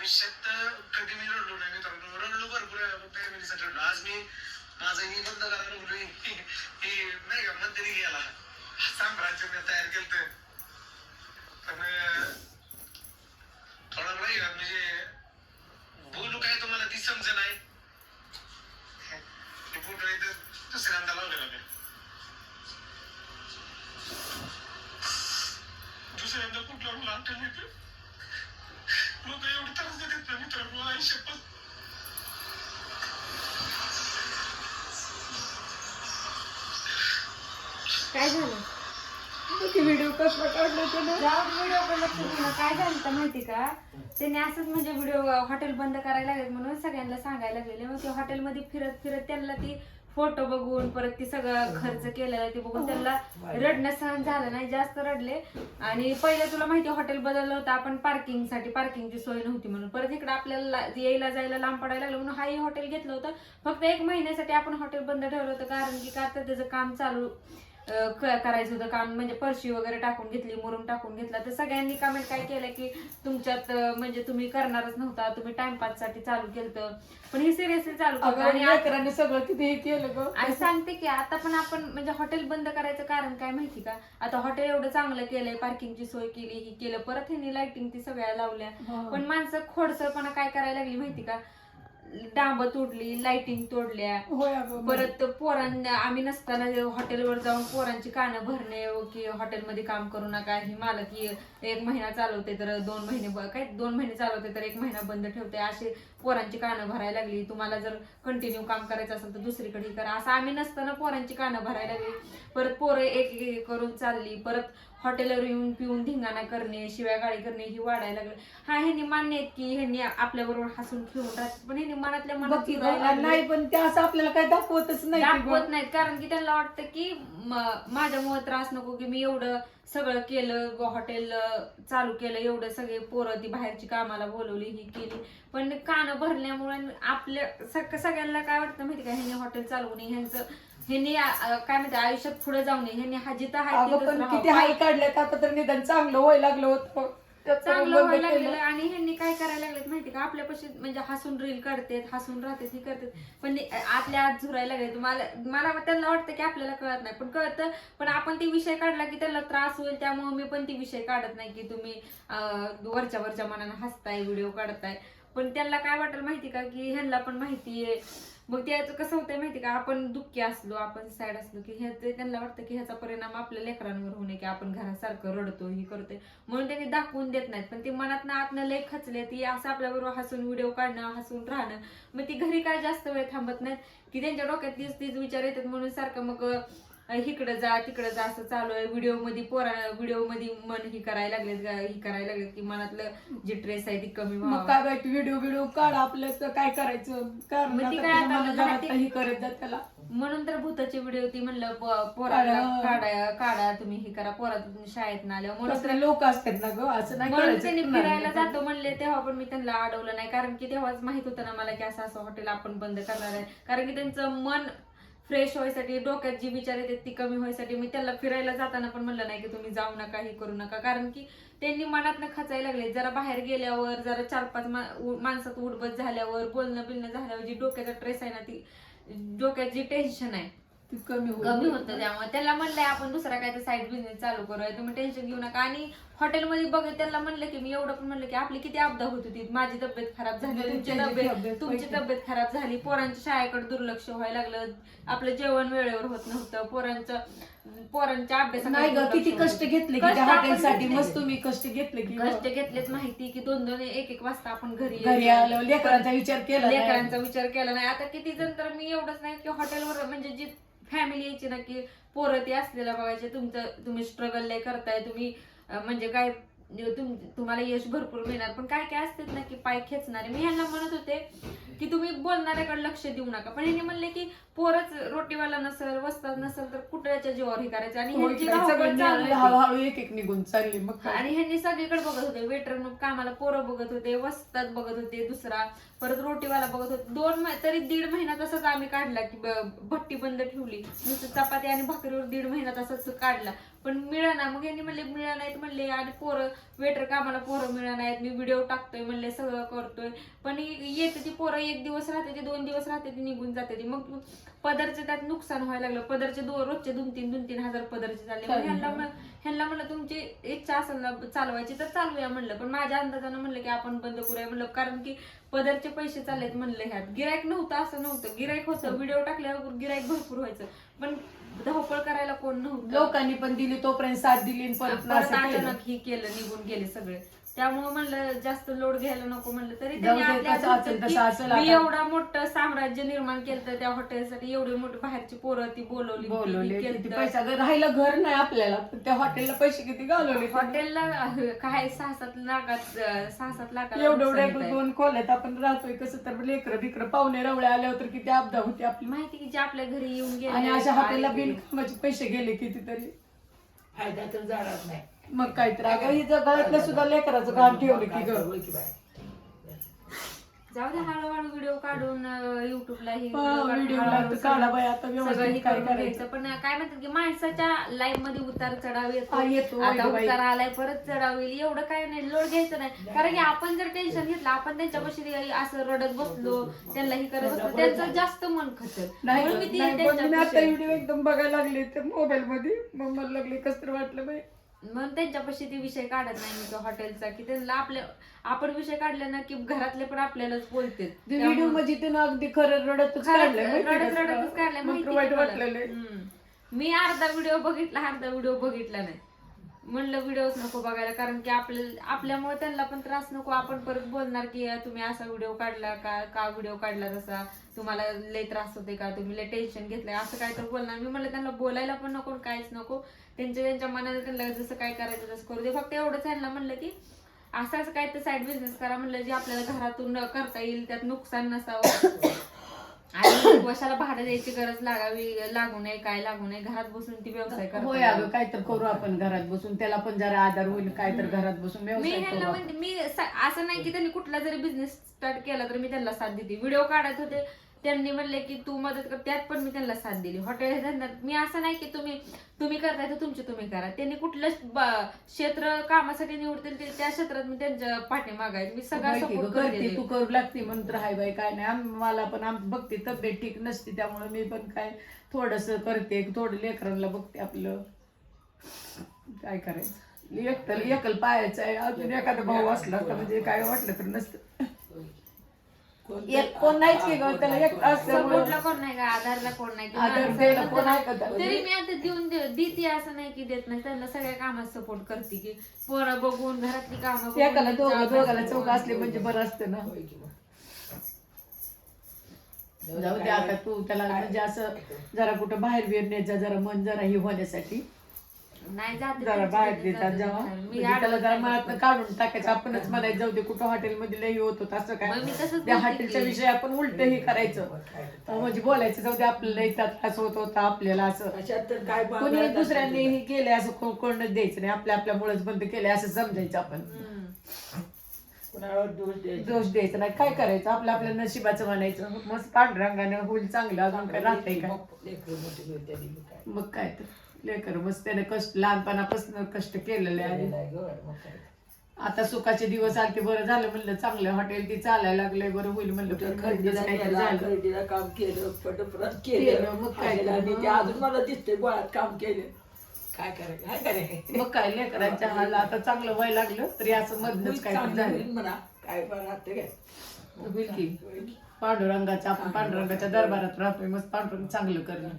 आयुष्यात कधी मी रडलो नाही मित्रांनो. रडलो भरपूर फॅमिलीसाठी रडलो. आज मी माझं हे बंद करायला लागलो हे नाही का मंदिरी गेला साम्राज्य मी तयार केलं. पण थोडा नाही का म्हणजे बोलू काय तुम्हाला ती समज नाही. ते फोटो इथं दुसऱ्यांदा लावलेला मी. दुसऱ्यांदा कुठला मला आठवण येते. लोक एवढी त्रास देतात ना मित्रांनो आयुष्यात. काय झालं? व्हिडिओ कसला काढला त्यानं? व्हिडिओ लक्ष देणं काय झालं तर माहिती का, त्यांनी असंच म्हणजे व्हिडिओ हॉटेल बंद करायला लागले म्हणून सगळ्यांना सांगायला लागले. मग ते हॉटेलमध्ये फिरत फिरत त्यांना ती फोटो बघून परत ती सगळं खर्च केलेला ते बघून त्यांना रडणं सहन झालं नाही, जास्त रडले. आणि पहिलं तुला माहिती हॉटेल बदललं होतं आपण पार्किंगसाठी, पार्किंगची सोय नव्हती म्हणून. परत इकडे आपल्याला यायला जायला लांब पडायला लागलं म्हणून हाही हॉटेल घेतलं होतं. फक्त 1 महिन्यासाठी आपण हॉटेल बंद ठेवलं होतं, कारण की का तर त्याचं काम चालू करायचं होतं. काम म्हणजे फरशी वगैरे टाकून घेतली, मुरुम टाकून घेतला. तर सगळ्यांनी कमेंट काय केलं की तुमच्यात म्हणजे तुम्ही करणारच नव्हता, तुम्ही टाइमपास साठी चालू केलं. पण हे सिरियसली चालू केलं. आणि लेकरांनी सगळं किती केलं ग. आणि सांगते की आता पण आपण म्हणजे हॉटेल बंद करायचं कारण काय माहिती का, आता हॉटेल एवढं चांगलं केलंय, पार्किंगची सोय केली, ही केलं, परत ह्यांनी लाइटिंग ती सगळ्या लावल्या. पण माणसं खोडसरपणा काय करायला लागली माहिती का, डांब तोडली, लाइटिंग तोडल्या. परत पोरांना आम्ही नसताना हॉटेलवर जाऊन पोरांची कानं भरणे की हॉटेलमध्ये काम करू नका, ही मालक 1 महिना चालवते तर 2 महिने काय 2 महिने चालवते तर 1 महिना बंद ठेवते, असे पोरांची कानं भरायला लागली. तुम्हाला जर कंटिन्यू काम करायचं असेल तर दुसरीकडे करा, असं आम्ही नसताना पोरांची कानं भरायला लागली. परत पोरं एक करून चालली. परत हॉटेलवर येऊन पिऊन धिंगाणा करणे, शिव्या गाळी करणे ही वाढायला लागली. हा ह्यांनी मान्य आहेत की ह्यांनी आपल्या बरोबर हसून खेळून राहतात, पण ह्यांनी मनातल्या मनात नाही, पण ते असं आपल्याला काही दाखवतच नाही, दाखवत नाहीत. कारण की त्यांना वाटतं की माझ्यामुळे त्रास नको, की मी एवढं सगळं केलं, हॉटेल चालू केलं, एवढं सगळे पोरं ती बाहेरची कामाला बोलवली, ही केली. पण कानं भरल्यामुळे आपल्या सगळ्यांना काय वाटतं माहिती का, ह्यांनी हॉटेल चालवू नये, ह्यांनी काय म्हणते आयुष्यात पुढे जाऊ नये, ह्यांनी हा जिथं पण किती हाल काढल्यात आता तर निदान चांगलं व्हायला लागलं होतं, चांगलं व्हायला लागलेलं. आणि ह्यांनी काय करायला लागलेत माहिती का, आपल्यापाशी म्हणजे हसून रील काढतात, हसून राहतात, ही करतात, पण आतल्या आत झुरायला लागले. मला त्यांना वाटतं की आपल्याला कळत नाही, पण कळतं. पण आपण ती विषय काढला की त्यांना त्रास होईल, त्यामुळे मी पण ती विषय काढत नाही की तुम्ही वरच्या मनानं हसताय, व्हिडिओ काढताय. पण त्यांना काय वाटेल माहिती का, की ह्यांना पण माहिती आहे. मग त्याचं कसं होतंय माहिती का, आपण दुःखी असलो, आपण सॅड असलो की त्यांना वाटतं की ह्याचा परिणाम आपल्या लेकरांवर होऊ नये, की आपण घरासारखं रडतो, ही करतोय, म्हणून त्यांनी दाखवून देत नाहीत. पण ती मनातनं आतनं लय खचले, ती असं आपल्याबरोबर हसून व्हिडिओ काढणं, हसून राहणं. मग ती घरी काय जास्त वेळ थांबत नाहीत, की त्यांच्या डोक्यात तीच विचार येतात, म्हणून सारखं मग इकडे जा तिकडे जा असं चालू आहे. व्हिडिओ मध्ये मन ही करायला लागलेत की मनातलं जे ट्रेस आहे ती कमी मग काय बाई व्हिडिओ काढ, आपलं काय करायचं, ही करत जा त्याला. म्हणून तर भूताची व्हिडिओ ती म्हणलं पोराला काढा तुम्ही, ही करा, पोरात शाळेत ना आल्या म्हणून लोक असतात ना ग, असं नाही म्हणून त्यांनी फिरायला जातो म्हणले. तेव्हा पण मी त्यांना अडवलं नाही, कारण की तेव्हाच माहित होतं ना मला की असं हॉटेल आपण बंद करणार आहे. कारण की त्यांचं मन फ्रेश व्हायसाठी, डोक्यात जी विचार येतात ती कमी व्हायसाठी मी त्याला फिरायला जाताना पण म्हणलं नाही की तुम्ही जाऊ नका, हे करू नका. कारण की त्यांनी मनातनं खचायला लागले. जरा बाहेर गेल्यावर, जरा 4-5 माणसात उडबत झाल्यावर, बोलणं बिलणं झाल्यावर जी डोक्याचा ट्रेस आहे ना, ती डोक्यात जी टेन्शन आहे कमी होतं. त्यामुळे त्याला म्हणलंय आपण दुसरा काय तर साईड बिझनेस चालू करूया, तुम्ही टेन्शन घेऊ नका. आणि हॉटेलमध्ये बघ त्यांना म्हणलं की मी एवढं पण म्हणलं की आपली किती आपदा होत होती, माझी तब्येत खराब झाली, तुमची तब्येत खराब झाली, पोरांच्या शाळेकडे दुर्लक्ष व्हायला लागलं, आपलं जेवण वेळेवर होत नव्हतं, पोरांच्या अभ्यासात नाही ग, किती कष्ट घेतले हॉटेलसाठी. मस्त तुम्ही कष्ट घेतलेत माहिती की 2-2 1-1 वाजता आपण घरी आलो, लेकरांचा विचार केला नाही. आता किती जण, तर मी एवढंच नाही की हॉटेलवर म्हणजे जी फॅमिली यायची ना की पोरं ते असलेलं बघायचे, तुम्ही स्ट्रगल लय करताय, तुम्ही म्हणजे काय तुम्हाला यश भरपूर मिळणार, पण काय काय असतात ना की पाय खेचणारे. मी ह्यांना म्हणत होते की तुम्ही बोलणाऱ्याकडे लक्ष देऊ नका, पण ह्यांनी म्हणले की पोरच रोटीवाला नसेल, वस्ताद नसेल तर कुठल्याच्या जीवावर हे करायचं. आणि हळूहळू एक निघून चालली. मग आणि ह्यांनी सगळीकडे बघत होते, वेटर कामाला पोरं बघत होते, वस्ताद बघत होते, दुसरा परत रोटीवाला बघत होते. तरी 1.5 महिना तसंच आम्ही काढला की भट्टी बंद ठेवली, नुसतं चपाती आणि भाकरीवर 1.5 महिना तसंच काढला. पण मिळाना. मग यांनी म्हणले मिळा नाहीत म्हणले, आणि पोरं वेटर कामाला पोरं मिळा नाहीत, मी व्हिडिओ टाकतोय म्हणले, सगळं करतोय, पण येते ती पोरं 1 दिवस राहते ती, 2 दिवस राहते ती, निघून जाते ती. मग पदरचे त्यात नुकसान व्हायला लागलं. पदरचे रोजचे 2-3 हजार पदरचे झाले. मग ह्यांना म्हणलं तुमची इच्छा असेल ना चालवायची तर चालूया म्हणलं, पण माझ्या अंदाजानं म्हणलं की आपण बंद करूया म्हणलं, कारण की पदरचे पैसे चाललेत म्हणलं. ह्यात गिरायक नव्हतं असं नव्हतं, गिरायक होतं, व्हिडिओ टाकल्यावर गिरायक भरपूर व्हायचं, पण धावपळ करायला कोण नव्हतं. लोकांनी पण दिली तोपर्यंत साथ दिली आणि परत अचानक ही केलं, निघून गेले सगळे. त्यामुळे म्हणलं जास्त लोड घ्यायला नको म्हणलं. तरी जाऊ दे, त्यांनी कसं असेल तसं असेल मी आता. एवढा मोठं साम्राज्य निर्माण केलं त्या हॉटेलसाठी, एवढी मोठी बाहेरची पोरं ती बोलवली किती पैसा राहिलं, घर नाही आपल्याला, पण त्या हॉटेलला पैसे किती घालवले. हॉटेलला काय 6-7 लाख एवढं 2 खोल्यात आपण राहतोय, कसं तर लेकरं बिकर पाहुणे रवळे आल्यावर तर किती आपदा होती आपली माहिती की जे आपल्या घरी येऊन गेले. आणि अशा हॉटेलला बिनकामाचे पैसे गेले कितीतरी, फायदा तर जाणार नाही. मग काय तर अगं हिचं गळ्यातलं सुद्धा लेकराचं घाण ठेवलं की ग. जाऊ दे, हळूहळू व्हिडिओ काढून युट्यूबला व्हिडिओला काढा बाई, आता व्यवस्थित काय करायचं. पण काय म्हणतात की माणसाच्या लाईफ मध्ये उतार चढाव येतो, येतो. आता बाई. उतार आलाय, परत चढाव येईल, एवढं काय नाही, लोड घ्यायचं नाही. कारण की आपण जर टेन्शन घेतलं, आपण त्यांच्यापाशी असं रडत बसलो, त्यांना ही करत बसलो, त्यांचं जास्त मन खचत. म्हणून मी मी आता व्हिडिओ एकदम बघायला लागले ते मोबाईल मध्ये, मग मला लागले कसं वाटलं बाई. मग त्यांच्यापाशी ते विषय काढत नाही मी तो हॉटेलचा, की त्यांना आपण विषय काढले ना की घरातले पण आपल्यालाच बोलते. व्हिडिओ मध्ये ते अगदी खरं रडतच काढलंय, रडतच काढलंय, माहिती वाईट आहे मला. वाटलेलं. मी अर्धा व्हिडिओ बघितला नाही. म्हणलं व्हिडिओच नको बघायला, कारण की आपल्यामुळे त्यांना पण त्रास नको. आपण परत बोलणार की तुम्ही असा व्हिडिओ काढला का व्हिडिओ काढला तसा, तुम्हाला लय त्रास होते का, तुम्ही लय टेन्शन घेतलंय, असं काय तर बोलणार. मी म्हणलं त्यांना बोलायला पण नको, काहीच नको. त्यांच्या मनाने त्यांना जसं काय करायचं तसं करू दे. फक्त एवढंच त्यांना म्हणलं की असं काय तर साईड बिझनेस करा म्हणलं, जे आपल्याला घरातून करता येईल, त्यात नुकसान नसावं, आणि वर्षाला भाडं द्यायची गरज लागू नये, काय लागू नये, घरात बसून ती व्यवसाय करा. होय अगं, काय तर करू आपण घरात बसून, त्याला पण जरा आधार होईल, काय तर घरात बसून मी व्यवसाय ह्यांना करू. म्हणते, मी असं नाही की त्यांनी कुठला जरी बिझनेस स्टार्ट केला तर मी त्यांना साथ देते. व्हिडिओ काढत होते, त्यांनी म्हणले की तू मदत कर, त्यात पण मी त्यांना साथ दिली. हॉटेल धंद्यात मी असं नाही की तुम्ही करताय तर तुम्ही करा. त्यांनी कुठलं क्षेत्र कामासाठी निवडतील त्या क्षेत्रात मी त्यांच्या पाठीमागायचे, मी सगळं सपोर्ट करते. तू करू लागते म्हणून तर हाय बाई, काय नाही. मला पण बघते, तब्येत ठीक नसते, त्यामुळे मी पण काय थोडस करते, थोडं लेकरांना बघते. आपलं काय करायचं, एकल पायाचं आहे. अजून एखादा भाऊ असला तर म्हणजे काय वाटलं तर नसतं. कोण नाहीच की ग, त्याला एक सपोर्टला कोण नाही का, आधारला कोण नाही की, आधार द्यायला कोण आहे का? तरी मी आता देते, असं नाही की देत नाही. त्यांना सगळ्या कामात सपोर्ट करते, की पोरं बघून, घरातली कामं एकाला दोघाला चौघ असले म्हणजे बरं असतं ना. जाऊ दे आता, तू त्याला म्हणजे असं जरा कुठं बाहेर बिर न्यायचा, जरा मन जरा ही होण्यासाठी नाही जाते, जरा बाहेर देतात जेव्हा, म्हणजे त्याला जरा मनात काढून टाकायचं. आपणच म्हणायचं जाऊ दे, कुठं हॉटेलमध्ये लई होत होत असं काय, मग मी तसंच त्या बोलते हॉटेलच्या की- विषयी आपण उलट हे करायचं, म्हणजे बोलायचं जाऊ दे, आपल्याला इथं त्रास होत होता आपल्याला, असं अशात तर काय कोणी दुसऱ्यांनी हे केले असं कोणच द्यायचं नाही, आपल्यामुळेच बंद केले असं समजायचं. आपण कुणावर दोष द्यायचा नाही, काय करायचं, आपल्या नशिबाचं म्हणायचं. मस्त पांढरंगानं होईल चांगलं, अजून काय राहतंय काय. मग काय तर लेकर मस्त त्याने कष्ट, लहानपणापासून कष्ट केलेले आहे. आता सुखाचे दिवस आले, बरं झालं म्हणलं, चांगलं हॉटेल ती चालायला लागलंय, बरं होईल म्हणलं. खरेदीला काम केलं, पटपट केलं, मग काय आणि केलं? ते अजून मला दिसतंय गोळ्यात काम केलं. काय करायचं, काय करायचं, मग काय लेकरांच्या हाल आता चांगलं व्हायला लागलं तरी असं मधनच काय झालं म्हणा, काय पण राहते काय होईल की. पांडुरंगाच्या आपण पांडुरंगाच्या दरबारात राहतोय, मस्त पांडुरंग चांगलं करणं.